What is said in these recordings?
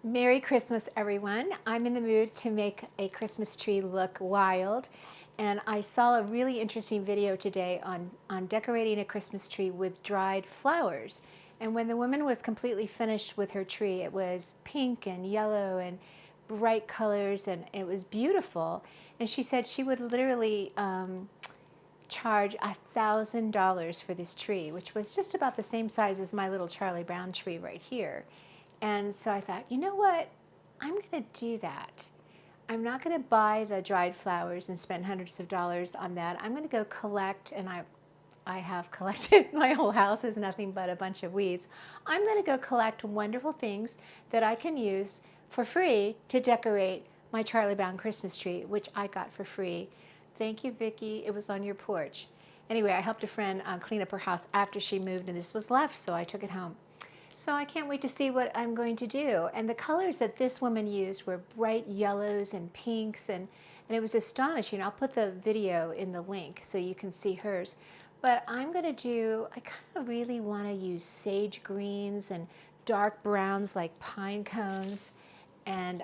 Merry Christmas, everyone. I'm in the mood to make a Christmas tree look wild. And I saw a really interesting video today on decorating a Christmas tree with dried flowers. And when the woman was completely finished with her tree, it was pink and yellow and bright colors, and it was beautiful. And she said she would literally charge $1,000 for this tree, which was just about the same size as my little Charlie Brown tree right here. And so I thought, you know what? I'm going to do that. I'm not going to buy the dried flowers and spend hundreds of dollars on that. I'm going to go collect, and I have collected, my whole house is nothing but a bunch of weeds. I'm going to go collect wonderful things that I can use for free to decorate my Charlie Brown Christmas tree, which I got for free. Thank you, Vicki. It was on your porch. Anyway, I helped a friend clean up her house after she moved, and this was left, so I took it home. So I can't wait to see what I'm going to do. And the colors that this woman used were bright yellows and pinks, and it was astonishing. I'll put the video in the link so you can see hers. But I'm going to do, I kind of really want to use sage greens and dark browns like pine cones. And,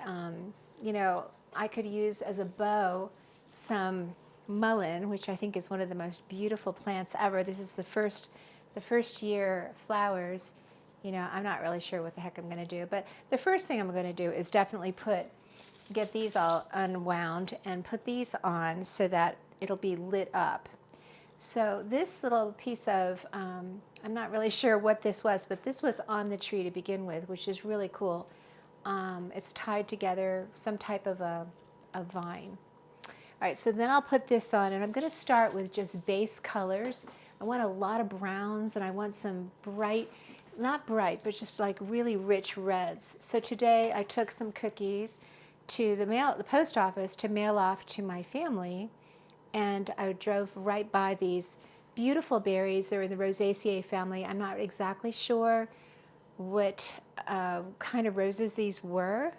you know, I could use as a bow some mullein, which I think is one of the most beautiful plants ever. This is the first year flowers. You know, I'm not really sure what the heck I'm going to do, but the first thing I'm going to do is definitely get these all unwound and put these on so that it'll be lit up. So this little piece of, I'm not really sure what this was, but this was on the tree to begin with, which is really cool. It's tied together, some type of a vine. All right, so then I'll put this on, and I'm going to start with just base colors. I want a lot of browns, and I want some bright, not bright, but just like really rich reds. So today I took some cookies to the post office to mail off to my family, and I drove right by these beautiful berries. They're in the Rosaceae family. I'm not exactly sure what kind of roses these were.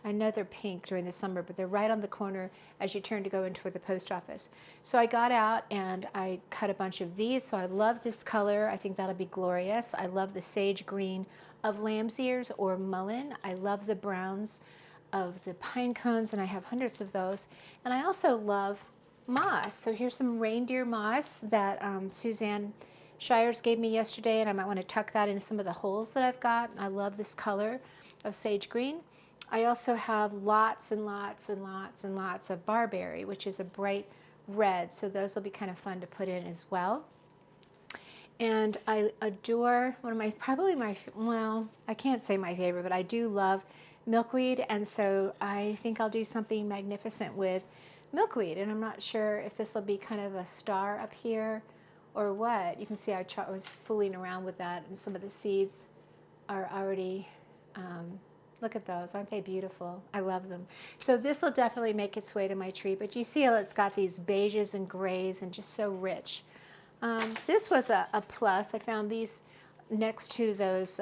I know they're pink during the summer, but they're right on the corner as you turn to go into the post office. So I got out and I cut a bunch of these. So I love this color. I think that'll be glorious. I love the sage green of lamb's ears or mullein. I love the browns of the pine cones, and I have hundreds of those. And I also love moss. So here's some reindeer moss that Suzanne Shires gave me yesterday, and I might want to tuck that into some of the holes that I've got. I love this color of sage green. I also have lots and lots and lots and lots of barberry, which is a bright red, so those will be kind of fun to put in as well. And I adore one of my, well, I can't say my favorite, but I do love milkweed, and so I think I'll do something magnificent with milkweed, and I'm not sure if this will be kind of a star up here or what. You can see I was fooling around with that, and some of the seeds are already, look at those, aren't they beautiful? I love them. So this will definitely make its way to my tree, but you see how it's got these beiges and grays and just so rich. This was a plus. I found these next to those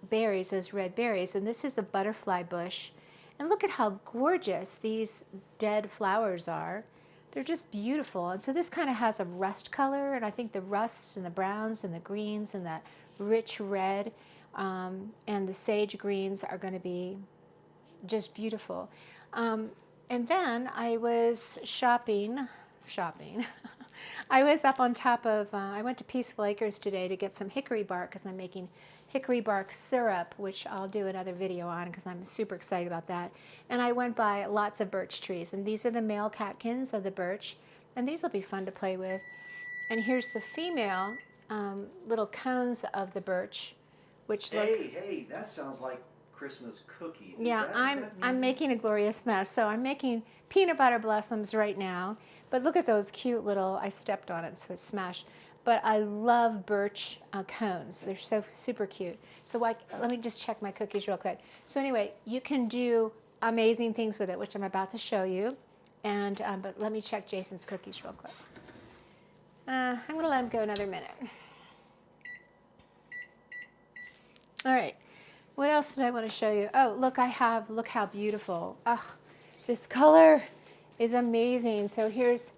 berries, those red berries, and this is a butterfly bush. And look at how gorgeous these dead flowers are. They're just beautiful. And so this kind of has a rust color, and I think the rust and the browns and the greens and that rich red and the sage greens are going to be just beautiful. And then I was shopping. I was up on top of, I went to Peaceful Acres today to get some hickory bark because I'm making hickory bark syrup, which I'll do another video on because I'm super excited about that. And I went by lots of birch trees, and these are the male catkins of the birch, and these will be fun to play with. And here's the female little cones of the birch, which look... Hey, that sounds like Christmas cookies. Yeah, I'm making a glorious mess. So I'm making peanut butter blossoms right now. But look at those cute little, I stepped on it so it's smashed. But I love birch cones. They're so super cute. So let me just check my cookies real quick. So anyway, you can do amazing things with it, which I'm about to show you. And but let me check Jason's cookies real quick. I'm going to let him go another minute. All right, what else did I want to show you? Oh, look, look how beautiful. Oh, this color is amazing. So here's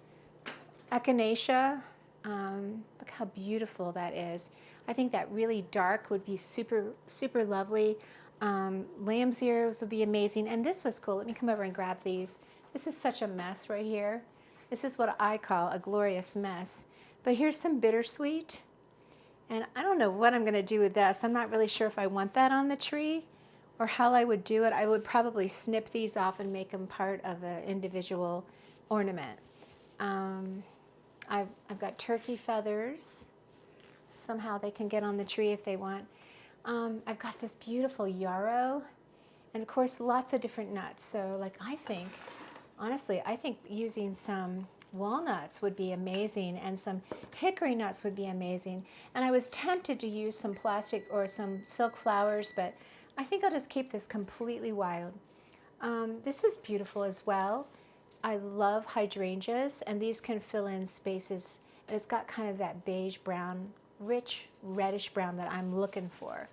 echinacea. Look how beautiful that is. I think that really dark would be super, super lovely. Lamb's ears would be amazing. And this was cool. Let me come over and grab these. This is such a mess right here. This is what I call a glorious mess. But here's some bittersweet. And I don't know what I'm going to do with this. I'm not really sure if I want that on the tree or how I would do it. I would probably snip these off and make them part of an individual ornament. I've got turkey feathers. Somehow they can get on the tree if they want. I've got this beautiful yarrow, and of course lots of different nuts. So like honestly, I think using some walnuts would be amazing, and some hickory nuts would be amazing. And I was tempted to use some plastic or some silk flowers, but I think I'll just keep this completely wild. This is beautiful as well. I love hydrangeas, and these can fill in spaces. And it's got kind of that beige brown, rich reddish brown that I'm looking for.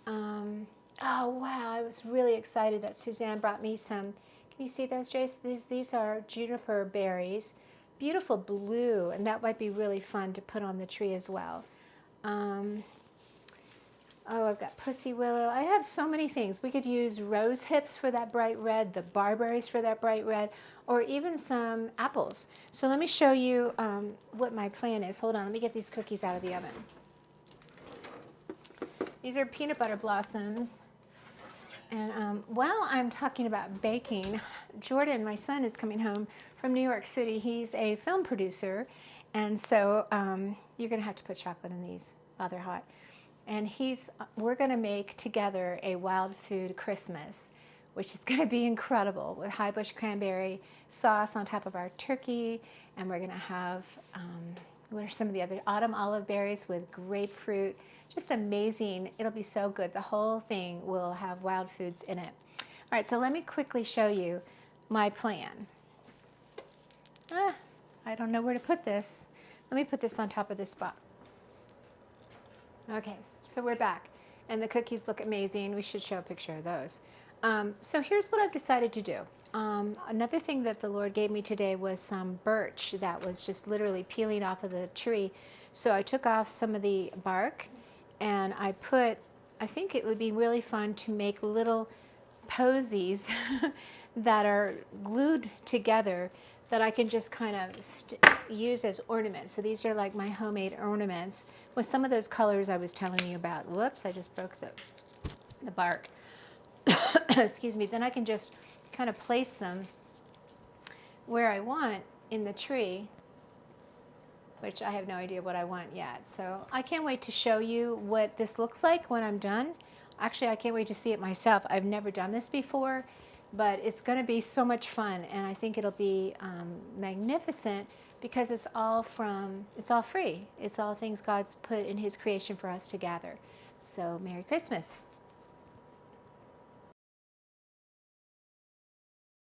Oh wow, I was really excited that Suzanne brought me some. Can you see those, Jace? These are juniper berries, beautiful blue, and that might be really fun to put on the tree as well. Oh, I've got pussy willow. I have so many things. We could use rose hips for that bright red, the barberries for that bright red, or even some apples. So let me show you what my plan is. Hold on, let me get these cookies out of the oven. These are peanut butter blossoms. And while I'm talking about baking, Jordan, my son, is coming home from New York City. He's a film producer, and so you're going to have to put chocolate in these while they're hot. And we're going to make together a wild food Christmas, which is going to be incredible, with high bush cranberry sauce on top of our turkey. And we're going to have, what are some of the other, autumn olive berries with grapefruit. Just amazing. It'll be so good. The whole thing will have wild foods in it. All right, so let me quickly show you my plan. I don't know where to put this. Let me put this on top of this spot. Okay, so we're back, and the cookies look amazing. We should show a picture of those. So here's what I've decided to do. Another thing that the Lord gave me today was some birch that was just literally peeling off of the tree. So I took off some of the bark, and I think it would be really fun to make little posies that are glued together that I can just kind of use as ornaments. So these are like my homemade ornaments with some of those colors I was telling you about. Whoops, I just broke the bark. Excuse me. Then I can just kind of place them where I want in the tree, which I have no idea what I want yet. So I can't wait to show you what this looks like when I'm done. Actually, I can't wait to see it myself. I've never done this before, but it's going to be so much fun, and I think it'll be magnificent because it's all free. It's all things God's put in His creation for us to gather. So Merry Christmas.